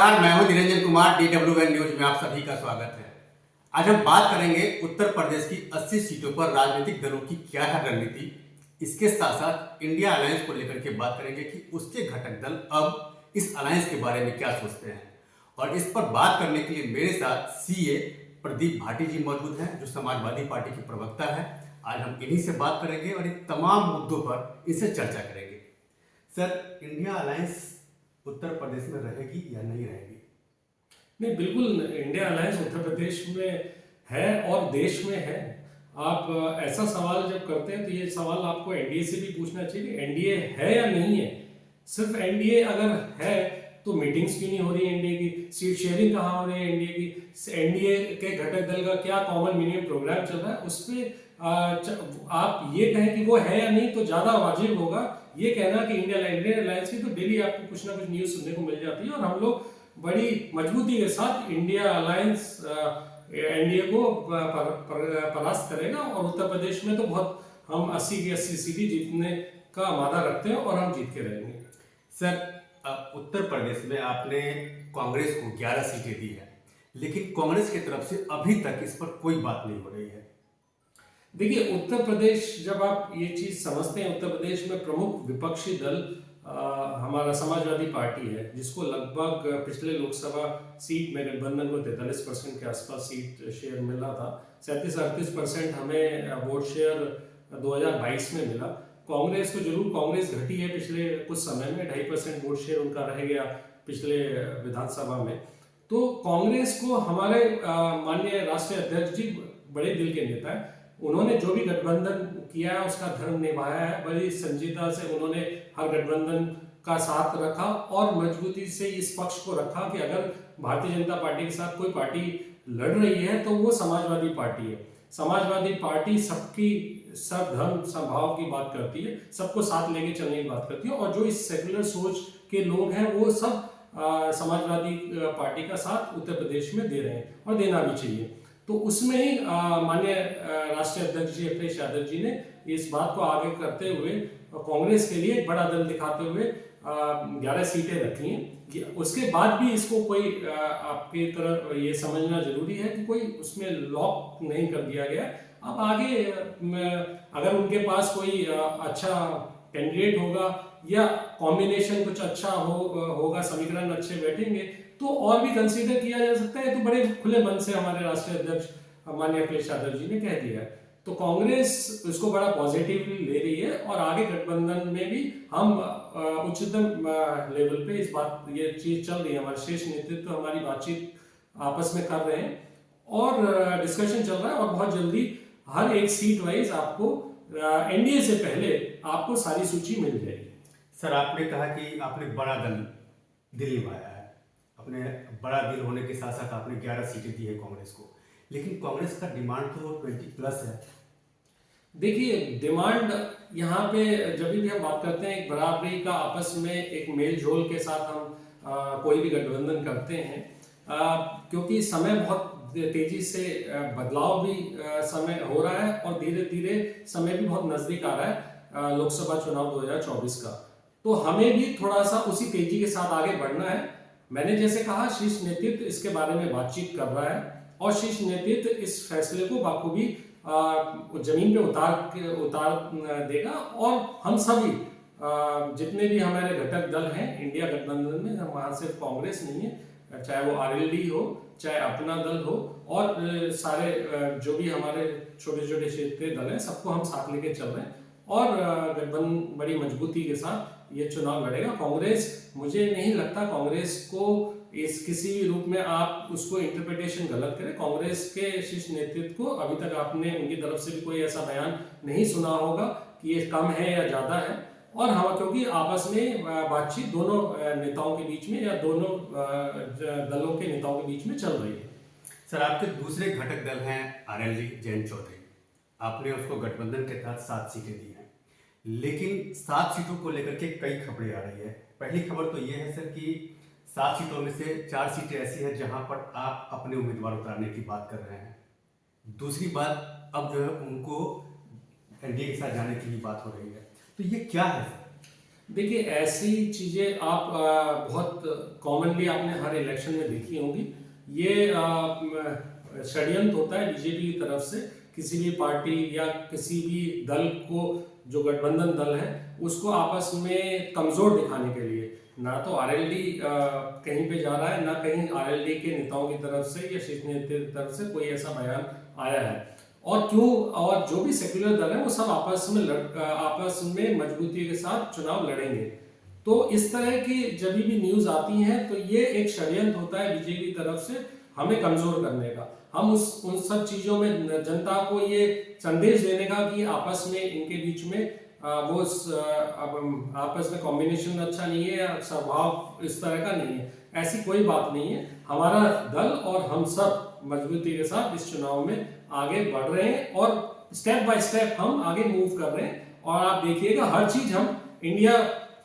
नमस्कार, मैं हूं निरंजन कुमार। DWN न्यूज में आप सभी का स्वागत है। आज हम बात करेंगे उत्तर प्रदेश की 80 सीटों पर राजनीतिक दलों की क्या है रणनीति। इसके साथ साथ इंडिया अलायंस को लेकर के बात करेंगे कि उसके घटक दल अब इस अलायंस के बारे में क्या सोचते हैं। और इस पर बात करने के लिए मेरे साथ CA प्रदीप भाटी जी मौजूद हैं, जो समाजवादी पार्टी के प्रवक्ता है। आज हम इन्हीं से बात करेंगे और इन तमाम मुद्दों पर इनसे चर्चा करेंगे। Sir, India alliance Uttar Pradesh में रहेगी या नहीं रहेगी? नहीं, बिल्कुल इंडिया अलायंस उत्तर प्रदेश में है और देश में है। आप ऐसा सवाल जब करते हैं तो ये सवाल आपको एनडीए से भी पूछना चाहिए कि एनडीए है या नहीं है। सिर्फ एनडीए अगर है तो मीटिंग्स क्यों नहीं हो रही एनडीए की, सीट शेयरिंग कहाँ हो रही है एनडीए की, एनडीए के घटक दल का क्या कॉमन मिनिमम प्रोग्राम चल रहा है, उस पर आप ये कहें कि वो है या नहीं तो ज़्यादा वाजिब होगा। ये कहना कि इंडियन अलायंस की तो डेली आपको कुछ ना कुछ न्यूज़ सुनने को मिल जाती है और हम लोग बड़ी मजबूती के साथ इंडिया अलायंस एनडीए को परास्त करेगा और उत्तर प्रदेश में तो बहुत हम 80 की 80 सीटें जीतने का वादा रखते हैं और हम जीत के रहेंगे। सर, उत्तर प्रदेश में आपने कांग्रेस को 11 सीटें दी है, लेकिन कांग्रेस की तरफ से अभी तक इस पर कोई बात नहीं हो रही है। देखिए, उत्तर प्रदेश जब आप ये चीज़ समझते हैं, उत्तर प्रदेश में प्रमुख विपक्षी दल हमारा समाजवादी पार्टी है, जिसको लगभग पिछले लोकसभा सीट में गठबंधन को 43% के आसपास सीट शेयर मिला था। 37-38% हमें वोट शेयर 2022 में मिला। कांग्रेस को जरूर कांग्रेस घटी है पिछले कुछ समय में, 2.5% वोट शेयर उनका रह गया पिछले विधानसभा में। तो कांग्रेस को हमारे माननीय राष्ट्रीय अध्यक्ष जी बड़े दिल के नेता है, उन्होंने जो भी गठबंधन किया है उसका धर्म निभाया है। बड़ी संजीदता से उन्होंने हर गठबंधन का साथ रखा और मजबूती से इस पक्ष को रखा कि अगर भारतीय जनता पार्टी के साथ कोई पार्टी लड़ रही है तो वो समाजवादी पार्टी है। समाजवादी पार्टी सबकी सब धर्म समभाव की बात करती है, सबको साथ लेके चलने की बात करती है और जो इस सेकुलर सोच के लोग हैं वो सब समाजवादी पार्टी का साथ उत्तर प्रदेश में दे रहे हैं और देना भी चाहिए। तो उसमें ही माननीय राष्ट्रीय अध्यक्ष जी अखिलेश यादव जी ने इस बात को आगे करते हुए कांग्रेस के लिए एक बड़ा दल दिखाते हुए 11 सीटें रखी हैं। उसके बाद भी इसको कोई आपकी तरफ ये समझना जरूरी है कि कोई उसमें लॉक नहीं कर दिया गया। अब आगे अगर उनके पास कोई अच्छा कैंडिडेट होगा या कॉम्बिनेशन कुछ अच्छा होगा, समीकरण अच्छे बैठेंगे तो और भी कंसीडर किया जा सकता है। तो बड़े खुले मन से हमारे राष्ट्रीय अध्यक्ष माननीय अखिलेश यादव जी ने कह दिया है, तो कांग्रेस इसको बड़ा पॉजिटिवली ले रही है और आगे गठबंधन में भी हम उच्चतम लेवल पे इस बात ये चीज चल रही है। हमारे शीर्ष नेतृत्व हमारी बातचीत आपस में कर रहे हैं और डिस्कशन चल रहा है और बहुत जल्दी हर एक सीट वाइज आपको एनडीए से पहले आपको सारी सूची मिल जाएगी। सर, आपने कहा कि आपने बड़ा दिल निभाया है। अपने बड़ा दिल होने के साथ साथ आपने 11 सीटें दी है कांग्रेस को, लेकिन कांग्रेस का डिमांड तो 20+ है। देखिए, डिमांड यहाँ पे जब भी हम बात करते हैं एक बराबरी का, आपस में एक मेल जोल के साथ हम कोई भी गठबंधन करते हैं, क्योंकि समय बहुत तेजी से बदलाव भी समय हो रहा है और धीरे धीरे समय भी बहुत नजदीक आ रहा है लोकसभा चुनाव 2024 का। तो हमें भी थोड़ा सा उसी तेजी के साथ आगे बढ़ना है। मैंने जैसे कहा, शीर्ष नेतृत्व इसके बारे में बातचीत कर रहा है और शीर्ष नेतृत्व इस फैसले को बाखूबी जमीन पे उतार देगा और हम सभी जितने भी हमारे घटक दल हैं इंडिया गठबंधन में, वहां सिर्फ कांग्रेस नहीं है, चाहे वो आरएलडी हो, चाहे अपना दल हो और सारे जो भी हमारे छोटे छोटे क्षेत्रीय दल हैं, सबको हम साथ लेके चल रहे हैं और गठबंधन बड़ी मजबूती के साथ ये चुनाव लड़ेगा। कांग्रेस, मुझे नहीं लगता कांग्रेस को इस किसी भी रूप में आप उसको इंटरप्रिटेशन गलत करें। कांग्रेस के शीर्ष नेतृत्व को अभी तक आपने उनकी तरफ से भी कोई ऐसा बयान नहीं सुना होगा कि ये कम है या ज्यादा है। और हम क्योंकि आपस में बातचीत दोनों नेताओं के बीच में या दोनों दलों के नेताओं के बीच में चल रही है। सर, आपके दूसरे घटक दल हैं आरएलडी जयंत चौधरी। आपने उसको गठबंधन के तहत 7 सीटें दी हैं, लेकिन 7 सीटों को लेकर के कई खबरें आ रही है। पहली खबर तो ये है सर कि 7 सीटों में से 4 सीटें ऐसी हैं जहां पर आप अपने उम्मीदवार उतारने की बात कर रहे हैं। दूसरी बात, अब जो है उनको एनडीए के साथ जाने की भी बात हो रही है। तो ये क्या है? देखिए, ऐसी चीजें आप बहुत कॉमनली आपने हर इलेक्शन में देखी होंगी। ये षड्यंत्र होता है बीजेपी की तरफ से किसी भी पार्टी या किसी भी दल को, जो गठबंधन दल है, उसको आपस में कमजोर दिखाने के लिए। ना तो आरएलडी कहीं पे जा रहा है, ना कहीं आरएलडी के नेताओं की तरफ से या शीर्ष नेता की तरफ से कोई ऐसा बयान आया है। और क्यों, और जो भी सेक्युलर दल है वो सब आपस में मजबूती के साथ चुनाव लड़ेंगे। तो इस तरह की जब भी न्यूज आती है तो ये एक षड्यंत्र होता है बीजेपी की तरफ से हमें कमजोर करने का। हम उन सब चीजों में जनता को ये संदेश देने का कि आपस में इनके बीच में आपस में कॉम्बिनेशन अच्छा नहीं है या स्वभाव इस तरह का नहीं है। ऐसी कोई बात नहीं है। हमारा दल और हम सब मजबूती के साथ इस चुनाव में आगे बढ़ रहे हैं और स्टेप बाय स्टेप हम आगे मूव कर रहे हैं। और आप देखिएगा हर चीज हम इंडिया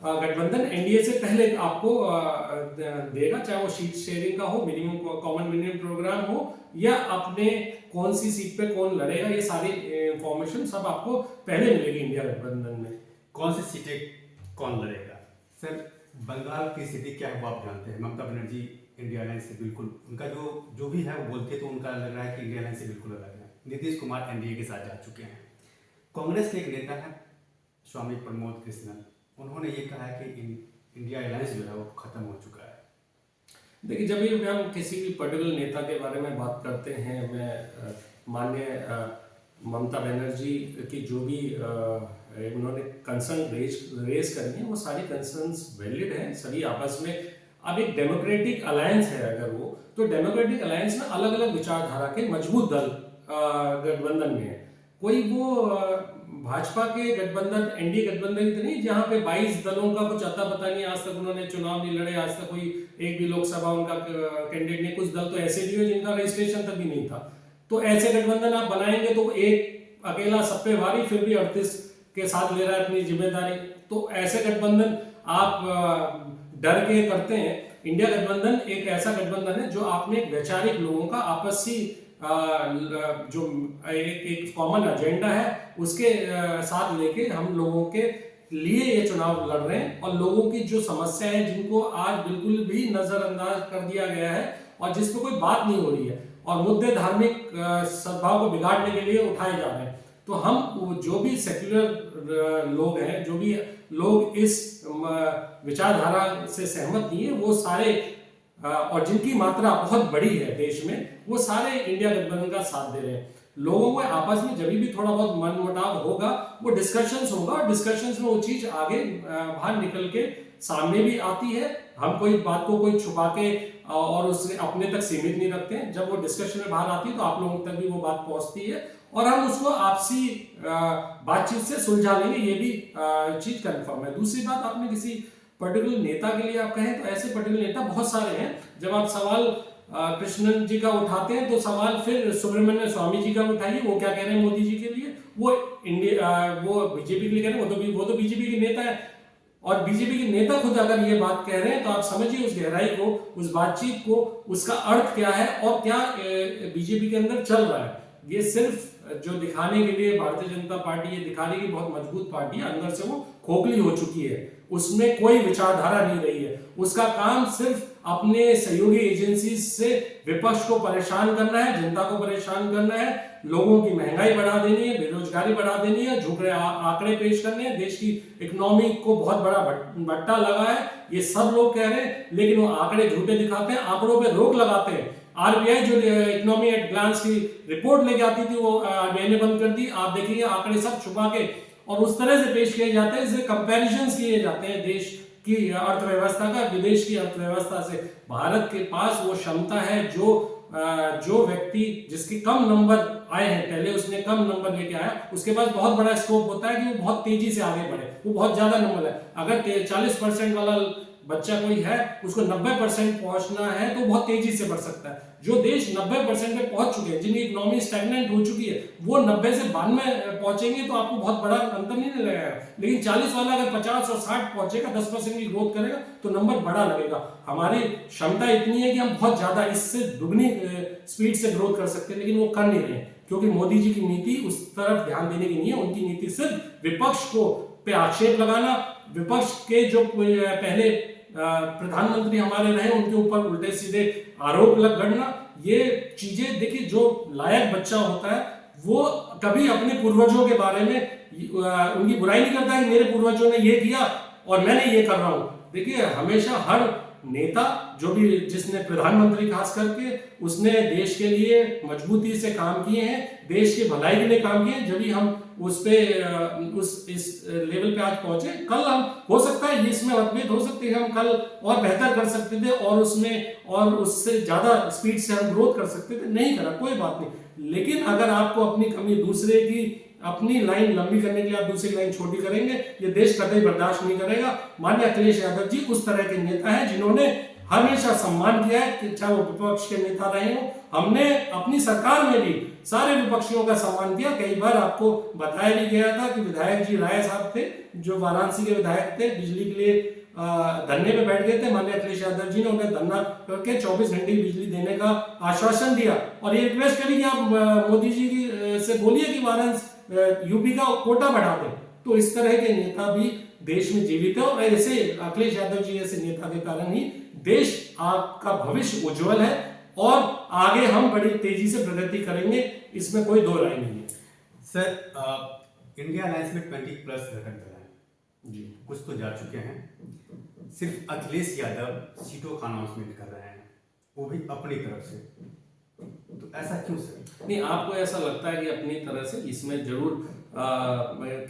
गठबंधन एनडीए से पहले आपको देगा, चाहे वो सीट शेयरिंग का हो, मिनिमम कॉमन मिनिमम प्रोग्राम हो, या अपने कौन सी सीट पे कौन लड़ेगा, ये सारी इंफॉर्मेशन सब आपको पहले मिलेगी इंडिया गठबंधन में। कौन सी सीटें कौन लड़ेगा? सर, बंगाल की स्थिति क्या है वो आप जानते हैं। ममता बनर्जी इंडिया अलायंस से बिल्कुल, उनका जो भी है वो बोलते हैं तो उनका लग रहा है कि इंडिया अलायंस से बिल्कुल अलग है। नीतीश कुमार एनडीए के साथ जा चुके हैं। कांग्रेस के एक नेता है स्वामी प्रमोद कृष्णन, उन्होंने ये कहा है कि इंडिया अलायंस जो है वो खत्म हो चुका है। देखिए, जब भी हम किसी भी पर्टिकुलर नेता के बारे में बात करते हैं, मैं माननीय ममता बनर्जी की जो भी उन्होंने कंसर्न रेज करी है, वो सारी कंसर्न्स वैलिड हैं, सभी आपस में। अब एक डेमोक्रेटिक अलायंस है अगर वो, तो डेमोक्रेटिक अलायंस में अलग अलग विचारधारा के मजबूत दल गठबंधन में है। कोई वो भाजपा के गठबंधन, एनडीए गठबंधन की नहीं जहां पे 22 दलों का कुछ अता पता नहीं, आज तक उन्होंने चुनाव नहीं लड़े, आज तक कोई एक भी लोकसभा उनका कैंडिडेट नहीं। कुछ दल तो ऐसे भी है जिनका रजिस्ट्रेशन तक भी नहीं था। तो ऐसे गठबंधन आप बनाएंगे तो एक अकेला सब पे भारी, फिर भी 38 के साथ ले रहा है अपनी जिम्मेदारी। तो ऐसे गठबंधन आप डर के करते हैं। इंडिया गठबंधन एक ऐसा गठबंधन है जो आपने वैचारिक लोगों का आपसी जो एक कॉमन एजेंडा है उसके साथ लेके हम लोगों के लिए ये चुनाव लड़ रहे हैं। और लोगों की जो समस्या है जिनको आज बिल्कुल भी नजरअंदाज कर दिया गया है और जिस पे कोई बात नहीं हो रही है, और मुद्दे धार्मिक सद्भाव को बिगाड़ने के लिए उठाए जा रहे हैं। तो हम जो भी सेक्युलर लोग हैं, जो भी लोग इस विचारधारा से सहमत नहीं है, वो सारे और जिनकी मात्रा बहुत बड़ी है देश में, वो सारे इंडिया गठबंधन का साथ दे रहे हैं। लोगों को आपस में जब भी थोड़ा बहुत मनमुटाव होगा, वो डिस्कशंस होगा, और डिस्कशंस में वो चीज आगे बाहर निकल के सामने भी आती है। हम कोई बात को कोई छुपा के और उससे अपने तक सीमित नहीं रखते हैं। जब वो डिस्कशन में बाहर आती है तो आप लोगों तक भी वो बात पहुंचती है और हम उसको आपसी बातचीत से सुलझा लेंगे, ये भी चीज कंफर्म है। दूसरी बात, आपने किसी पर्टिकुलर नेता के लिए आप कहें तो ऐसे पर्टिकुलर नेता बहुत सारे हैं। जब आप सवाल कृष्णन जी का उठाते हैं तो सवाल फिर सुब्रमण्य स्वामी जी का उठाइए, वो क्या कह रहे हैं मोदी जी के लिए, वो बीजेपी के लिए कह रहे हैं, वो तो बीजेपी के नेता है। और बीजेपी के नेता खुद अगर ये बात कह रहे हैं तो आप समझिए उस गहराई को, उस बातचीत को, उसका अर्थ क्या है और क्या बीजेपी के अंदर चल रहा है। ये सिर्फ जो दिखाने के लिए भारतीय जनता पार्टी ये दिखा रही है बहुत मजबूत पार्टी है, अंदर से वो खोखली हो चुकी है, उसमें कोई विचारधारा नहीं रही है। उसका काम सिर्फ अपने सहयोगी एजेंसी से विपक्ष को परेशान करना है, जनता को परेशान करना है, लोगों की महंगाई बढ़ा देनी है, बेरोजगारी बढ़ा देनी है, झुकरे आंकड़े पेश करने हैं, देश की इकोनॉमी को बहुत बड़ा भट्टा लगा है, ये सब लोग कह रहे हैं। लेकिन वो आंकड़े झूठे दिखाते हैं, आंकड़ों पे रोक लगाते हैं। आरबीआई जो इकोनॉमी एट ग्लांस की रिपोर्ट लेके आती थी वो आरबीआई ने बंद कर दी। आप देखिए आंकड़े सब छुपा के और उस तरह से पेश किए जाते हैं, इससे कंपैरिजंस किए जाते हैं देश की अर्थव्यवस्था का विदेश की अर्थव्यवस्था से। भारत के पास वो क्षमता है जो व्यक्ति जिसके कम नंबर आए हैं, पहले उसने कम नंबर लेके आया, उसके पास बहुत बड़ा स्कोप होता है कि वो बहुत तेजी से आगे बढ़े, वो बहुत ज्यादा नंबर है। अगर 40% वाला बच्चा कोई है, उसको 90% पहुंचना है तो बहुत तेजी से बढ़ सकता है। जो देश 90% पे पहुंच चुके हैं, जिनकी इकोनॉमी स्टैग्नेंट हो चुकी है, वो 90 से 92 पहुंचेंगे तो आपको बहुत बड़ा अंतर नहीं लगेगा। लेकिन 40 वाला अगर 50 और 60 पहुंचेगा, 10% की ग्रोथ करेगा तो नंबर बड़ा लगेगा। हमारी क्षमता इतनी है कि हम बहुत ज्यादा इससे दुगनी स्पीड से ग्रोथ कर सकते हैं, लेकिन वो कर नहीं रहे क्योंकि मोदी जी की नीति उस तरफ ध्यान देने की नहीं है। उनकी नीति सिर्फ विपक्ष को पे आक्षेप लगाना, विपक्ष के जो पहले प्रधानमंत्री हमारे रहे उनके ऊपर उल्टे सीधे आरोप लगना, ये चीजें देखिए, जो लायक बच्चा होता है वो कभी अपने पूर्वजों के बारे में उनकी बुराई नहीं करता कि मेरे पूर्वजों ने ये किया और मैंने ये कर रहा हूं। देखिए, हमेशा हर नेता जो भी, जिसने प्रधानमंत्री खास करके, उसने देश के लिए मजबूती से काम किए हैं, देश की भलाई के लिए काम किए हैं, जब भी हम उस पे इस लेवल पे आज पहुंचे। कल हम, हो सकता है इसमें मतभेद हो सकते हैं, हम कल और बेहतर कर सकते थे और उसमें और उससे ज्यादा स्पीड से हम ग्रोथ कर सकते थे, नहीं करा, कोई बात नहीं। लेकिन अगर आपको अपनी कमी, दूसरे की अपनी लाइन लंबी करने के लिए आप दूसरी लाइन छोटी करेंगे, ये देश कतई बर्दाश्त नहीं करेगा। माननीय अखिलेश यादव जी उस तरह के नेता हैं जिन्होंने हमेशा सम्मान किया है कि चाहे वो विपक्ष के नेता रहे हो। हमने अपनी सरकार में भी सारे विपक्षियों का सम्मान किया। कई बार आपको बताया भी गया था कि विधायक जी राय साहब थे, जो वाराणसी के विधायक थे, बिजली के लिए धरने पे बैठ गए थे। माननीय अखिलेश यादव जी ने उन्हें धरना करके 24 घंटे की बिजली देने का आश्वासन दिया और ये रिक्वेस्ट करी कि आप मोदी जी की से बोलिए कि वाराणसी यूपी का कोटा बढ़ा दें। तो इस तरह के नेता भी देश में जीवित है और ऐसे अखिलेश यादव जी ऐसे नेता के कारण ही देश आपका भविष्य उज्जवल है और आगे हम बड़ी तेजी से प्रगति करेंगे, इसमें कोई दो राय नहीं है। सर, इंडिया अलायंस में 20+ घटक दल हैं जी, कुछ तो जा चुके हैं। सिर्फ अखिलेश यादव सीटों का अनाउंसमेंट कर रहे हैं, वो भी अपनी तरफ से, तो ऐसा क्यों सर? नहीं, आपको ऐसा लगता है कि अपनी तरह से? इसमें जरूर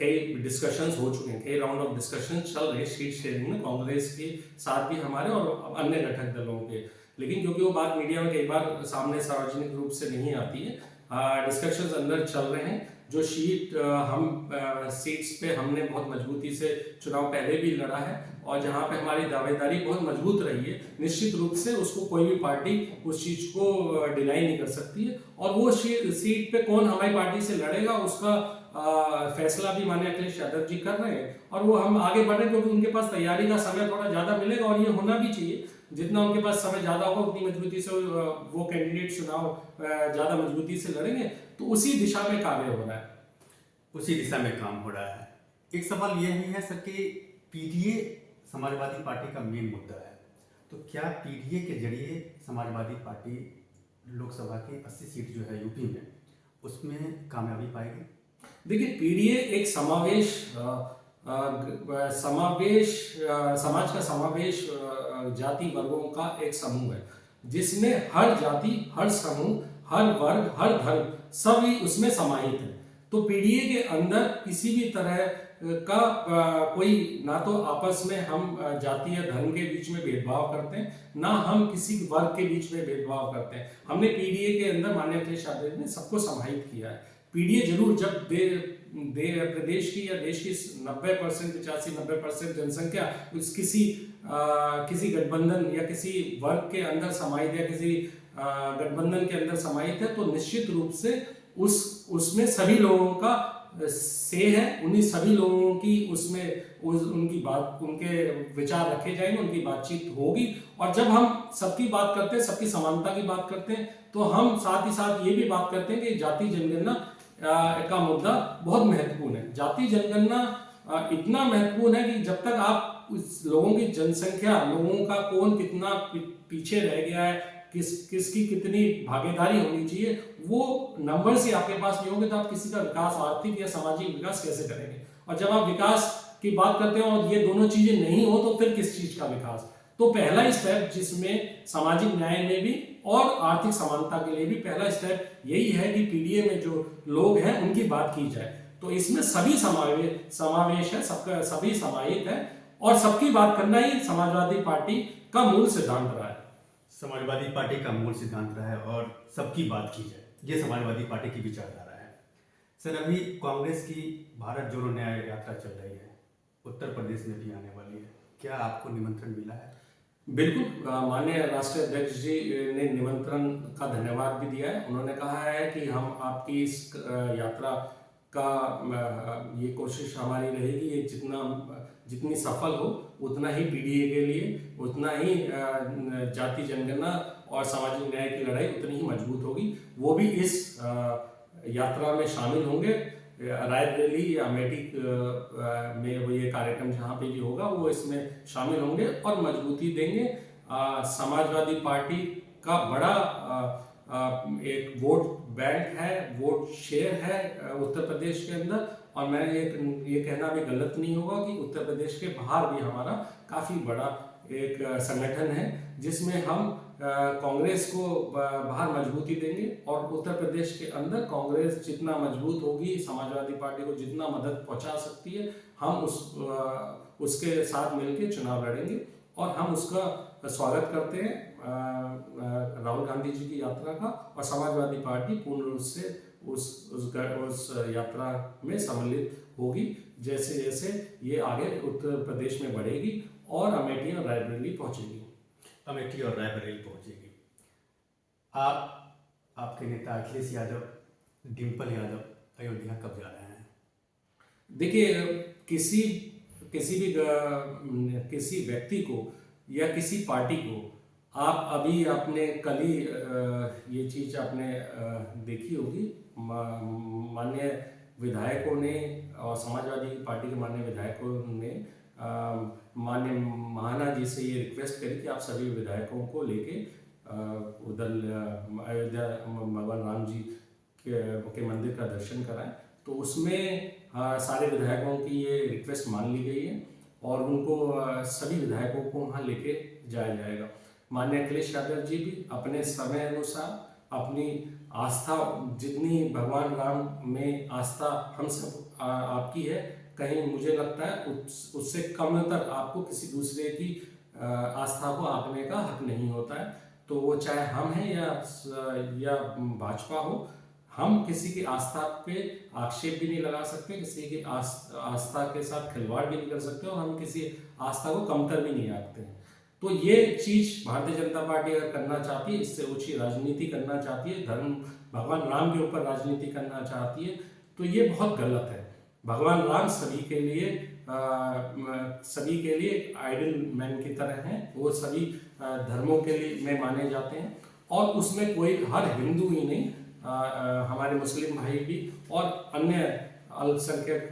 कई डिस्कशंस हो चुके हैं, कई राउंड ऑफ डिस्कशन चल रहे हैं सीट शेयरिंग में, कांग्रेस के साथ भी हमारे और अन्य घटक दलों के। लेकिन क्योंकि वो बात मीडिया में कई बार सामने सार्वजनिक रूप से नहीं आती है, डिस्कशंस अंदर चल रहे हैं। जो सीट्स पे हमने बहुत मजबूती से चुनाव पहले भी लड़ा है और जहां पे हमारी दावेदारी बहुत मजबूत रही है, निश्चित रूप से उसको कोई भी पार्टी उस चीज को डिनाई नहीं कर सकती है। और वो सीट पे कौन हमारी पार्टी से लड़ेगा उसका फैसला भी माननीय अखिलेश यादव जी कर रहे हैं और वो हम आगे बढ़ रहे हैं, क्योंकि उनके पास तैयारी का समय थोड़ा ज्यादा मिलेगा और ये होना भी चाहिए। जितना उनके पास समय ज्यादा होगा उतनी मजबूती से वो कैंडिडेट चुनाव ज्यादा मजबूती से लड़ेंगे। तो उसी दिशा में कार्य हो रहा है, उसी दिशा में काम हो रहा है। एक सवाल यह भी है सर कि पीडीए समाजवादी पार्टी का मेन मुद्दा है, तो क्या पीडीए के जरिए समाजवादी पार्टी लोकसभा की 80 सीट जो है यूपी में, उसमें कामयाबी पाएगी? देखिए, पीडीए एक समावेश समाज का समावेश जाति वर्गों का एक समूह है, जिसमें हर जाति, हर समूह, हर वर्ग, हर धर्म सभी उसमें समाहित है। तो पीडीए के अंदर किसी भी तरह का कोई, ना तो आपस में हम जाति या धर्म के बीच में भेदभाव करते हैं, ना हम किसी वर्ग के बीच में भेदभाव करते हैं। हमने पीडीए के अंदर माननीय अखिलेश यादव ने सबको समाहित किया है। पीडीए जरूर जब प्रदेश की या देश की 90%, 85-90% जनसंख्या किसी गठबंधन या किसी वर्ग के अंदर समाहित या किसी गठबंधन के अंदर समाहित है, तो निश्चित रूप से उसमें सभी लोगों का से है, उन्हीं सभी लोगों की उनकी बात, उनके विचार रखे जाएंगे, उनकी बातचीत होगी। और जब हम सबकी बात करते हैं, सबकी समानता की बात करते हैं, तो हम साथ ही साथ ये भी बात करते हैं कि जाति जनगणना का मुद्दा बहुत महत्वपूर्ण है। जाति जनगणना इतना महत्वपूर्ण है कि जब तक आप उस लोगों की जनसंख्या, लोगों का कौन कितना पीछे रह गया है, किसकी कितनी भागीदारी होनी चाहिए, वो नंबर्स ही आपके पास नहीं होंगे तो आप किसी का विकास, आर्थिक या सामाजिक विकास कैसे करेंगे? और जब आप विकास की बात करते हो और ये दोनों चीजें नहीं हो तो फिर किस चीज का विकास? तो पहला स्टेप, जिसमें सामाजिक न्याय में भी और आर्थिक समानता के लिए भी पहला स्टेप यही है कि पीडीए में जो लोग हैं उनकी बात की जाए। तो इसमें सभी समावेश है, सबका, सभी समाहित है और सबकी बात करना ही समाजवादी पार्टी का मूल सिद्धांत रहा है। समाजवादी पार्टी का मूल सिद्धांत रहा है और सबकी बात की जाए, ये समाजवादी पार्टी की विचारधारा है। सर, अभी कांग्रेस की भारत जोड़ो न्याय यात्रा चल रही है, उत्तर प्रदेश में भी आने वाली है, क्या आपको निमंत्रण मिला है? बिल्कुल, माननीय राष्ट्रीय अध्यक्ष जी ने निमंत्रण का धन्यवाद भी दिया है। उन्होंने कहा है कि हम आपकी इस यात्रा का, ये कोशिश हमारी रहेगी, ये जितनी सफल हो उतना ही पीडीए के लिए, उतना ही जाति जनगणना और सामाजिक न्याय की लड़ाई उतनी ही मजबूत होगी। वो भी इस यात्रा में शामिल होंगे रायबरेली या अमेठी में वो ये कार्यक्रम जहाँ पे भी होगा वो इसमें शामिल होंगे और मजबूती देंगे। समाजवादी पार्टी का बड़ा एक वोट बैंक है, वोट शेयर है उत्तर प्रदेश के अंदर। और मैं ये कहना भी गलत नहीं होगा कि उत्तर प्रदेश के बाहर भी हमारा काफ़ी बड़ा एक संगठन है जिसमें हम कांग्रेस को बाहर मजबूती देंगे और उत्तर प्रदेश के अंदर कांग्रेस जितना मजबूत होगी, समाजवादी पार्टी को जितना मदद पहुंचा सकती है, हम उसके साथ मिलकर चुनाव लड़ेंगे। और हम उसका स्वागत करते हैं राहुल गांधी जी की यात्रा का, और समाजवादी पार्टी पूर्ण रूप से उस यात्रा में सम्मिलित होगी जैसे जैसे ये आगे उत्तर प्रदेश में बढ़ेगी और अमेठी और रायबरेली पहुंचेगी। अमेठी और रायबरेली पहुंचेगी। आपके नेता अखिलेश यादव, डिम्पल यादव अयोध्या कब जा रहे हैं? देखिए, किसी व्यक्ति को या किसी पार्टी को आप अभी आपने कल ही ये चीज़ आपने देखी होगी, माननीय विधायकों ने और समाजवादी पार्टी के माननीय विधायकों ने माननीय महाना जी से ये रिक्वेस्ट करी कि आप सभी विधायकों को लेके उधर अयोध्या भगवान राम जी के मंदिर का दर्शन कराएं। तो उसमें सारे विधायकों की ये रिक्वेस्ट मान ली गई है और उनको सभी विधायकों को वहाँ लेके जाया जाएगा। माननीय अखिलेश यादव जी भी अपने समय अनुसार अपनी आस्था, जितनी भगवान राम में आस्था हम सब आपकी है, कहीं मुझे लगता है उससे कमतर आपको किसी दूसरे की आस्था को आंकने का हक नहीं होता है। तो वो चाहे हम हैं या भाजपा हो, हम किसी की आस्था पे आक्षेप भी नहीं लगा सकते, किसी की आस्था के साथ खिलवाड़ भी नहीं कर सकते और हम किसी आस्था को कमतर भी नहीं आंकते हैं। तो ये चीज़ भारतीय जनता पार्टी अगर करना चाहती है, इससे ऊंची राजनीति करना चाहती है, धर्म भगवान राम के ऊपर राजनीति करना चाहती है, तो ये बहुत गलत है। भगवान राम सभी के लिए आइडल मैन की तरह हैं। वो सभी धर्मों के लिए में माने जाते हैं और उसमें कोई हर हिंदू ही नहीं, हमारे मुस्लिम भाई भी और अन्य अल्पसंख्यक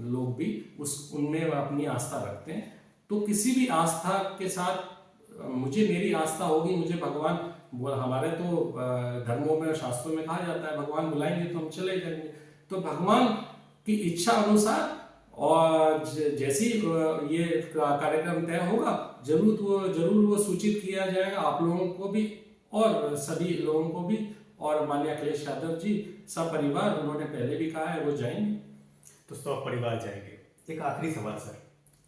लोग भी उनमें अपनी आस्था रखते हैं। तो किसी भी आस्था के साथ मेरी आस्था होगी, मुझे भगवान, हमारे तो धर्मों में शास्त्रों में कहा जाता है भगवान बुलाएंगे तो हम चले जाएंगे। तो भगवान की इच्छा अनुसार और जैसी ये कार्यक्रम तय होगा जरूर वो सूचित किया जाएगा आप लोगों को भी और सभी लोगों को भी। और माननीय अखिलेश यादव जी सब परिवार, उन्होंने पहले भी कहा है वो जाएंगे। तो सब परिवार जाएंगे। एक आखिरी सवाल सर,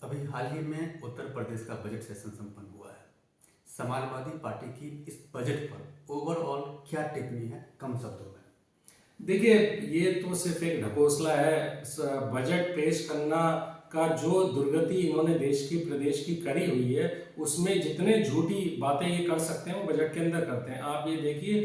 अभी हाल ही में उत्तर प्रदेश का बजट सेशन संपन्न हुआ है। समाजवादी पार्टी की इस बजट पर ओवरऑल क्या टिप्पणी है, कम शब्दों में? देखिए, ये तो सिर्फ एक ढकोसला है। बजट पेश करना का जो दुर्गति इन्होंने प्रदेश की करी हुई है, उसमें जितने झूठी बातें ये कर सकते हैं वो बजट के अंदर करते हैं। आप ये देखिए,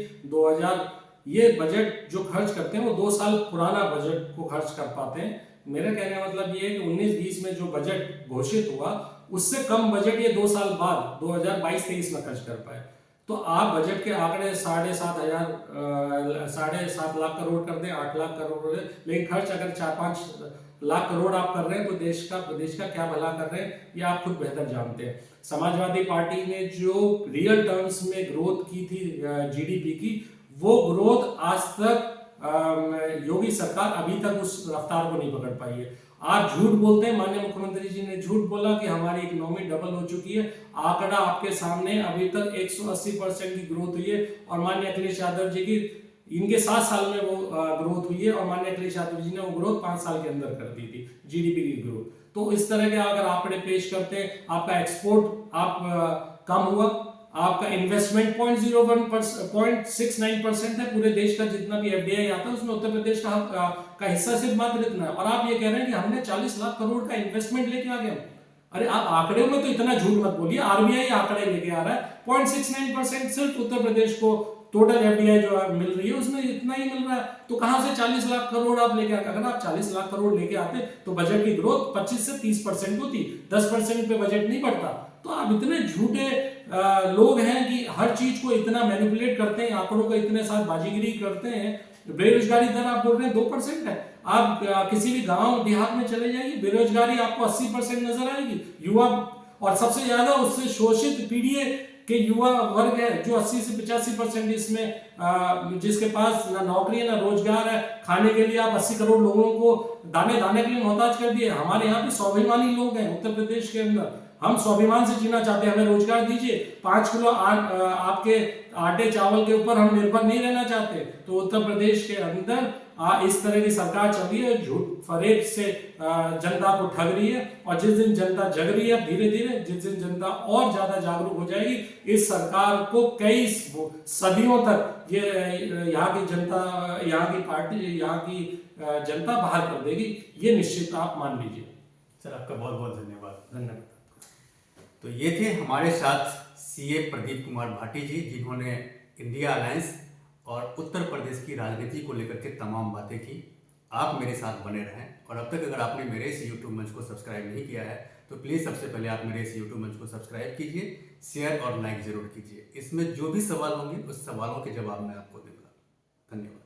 ये बजट जो खर्च करते हैं वो 2 साल पुराना बजट को खर्च कर पाते हैं। मेरा कहने का मतलब ये है कि 19-20 में जो बजट घोषित हुआ उससे कम बजट ये 2 साल बाद 2022-23 में खर्च कर पाए। तो आप बजट के आंकड़े 7.5 लाख करोड़ कर दें, 8 लाख करोड़, लेकिन खर्च अगर 4-5 लाख करोड़ आप कर रहे हैं तो प्रदेश का क्या भला कर रहे हैं ये आप खुद बेहतर जानते हैं। समाजवादी पार्टी ने जो रियल टर्म्स में ग्रोथ की थी जीडीपी की, वो ग्रोथ आज तक योगी सरकार अभी तक उस रफ्तार को नहीं पकड़ पाई है। आप झूठ बोलते हैं, माननीय मुख्यमंत्री जी ने झूठ बोला कि हमारी इकोनॉमी डबल हो चुकी है। आंकड़ा आपके सामने, अभी तक 180% की ग्रोथ हुई है और माननीय अखिलेश यादव जी की इनके 7 साल में वो ग्रोथ हुई है और माननीय अखिलेश यादव जी ने वो ग्रोथ 5 साल के अंदर कर दी थी जीडीपी की ग्रोथ। तो इस तरह के अगर आंकड़े पेश करते हैं, आपका एक्सपोर्ट कम हुआ, आपका इन्वेस्टमेंट 0.69% है। पूरे देश का जितना भी एफडीआई आता है उसमें उत्तर प्रदेश का हिस्सा सिर्फ मात्र इतना है। और आप ये कह रहे हैं कि हमने 40 लाख करोड़ का इन्वेस्टमेंट लेके आ गए। अरे आप आंकड़े में तो इतना झूठ मत बोलिए। आरबीआई आंकड़े लेके आ रहा है 0.69% सिर्फ उत्तर प्रदेश को टोटल एफडीआई जो मिल रही है उसमें इतना ही मिल रहा है। तो कहां से 40 लाख करोड़ आप लेके आते? अगर आप 40 लाख करोड़ लेके आते तो बजट की ग्रोथ 25 से 30% होती, 10% पे बजट नहीं बढ़ता। तो आप इतने झूठे लोग हैं कि हर चीज को इतना मैनिपुलेट करते हैं, आंकड़ों का इतने साथ बाजीगरी करते हैं। बेरोजगारी दर आप बोल रहे हैं 2% है। आप किसी भी गांव देहात में चले जाइए, बेरोजगारी आपको 80% नजर आएगी। युवा, और सबसे ज्यादा उससे शोषित पीढ़ी के युवा वर्ग है जो 80 से 85% इसमें जिसके पास ना नौकरी है ना रोजगार है। खाने के लिए आप 80 करोड़ लोगों को दाने दाने के लिए मोहताज कर दिए। हमारे यहाँ पे स्वाभिमानी लोग हैं उत्तर प्रदेश के अंदर, हम स्वाभिमान से जीना चाहते हैं, हमें रोजगार दीजिए। 5 किलो आपके आटे चावल के ऊपर हम निर्भर नहीं रहना चाहते। तो उत्तर प्रदेश के अंदर इस तरह की सरकार चल रही है, झूठ फरेब से जनता को ठग रही है। और जिस दिन जनता जग रही है धीरे धीरे, जिस दिन जनता और ज्यादा जागरूक हो जाएगी, इस सरकार को कई सदियों तक ये यहाँ की जनता, यहाँ की पार्टी, यहाँ की जनता बाहर कर देगी, ये निश्चित आप मान लीजिए। सर आपका बहुत बहुत धन्यवाद। धन्यवाद। तो ये थे हमारे साथ सीए प्रदीप कुमार भाटी जी, जिन्होंने इंडिया अलायंस और उत्तर प्रदेश की राजनीति को लेकर के तमाम बातें की। आप मेरे साथ बने रहें, और अब तक अगर आपने मेरे इस यूट्यूब मंच को सब्सक्राइब नहीं किया है तो प्लीज़ सबसे पहले आप मेरे इस यूट्यूब मंच को सब्सक्राइब कीजिए, शेयर और लाइक ज़रूर कीजिए। इसमें जो भी सवाल होंगे उस सवालों के जवाब मैं आपको दूंगा। धन्यवाद।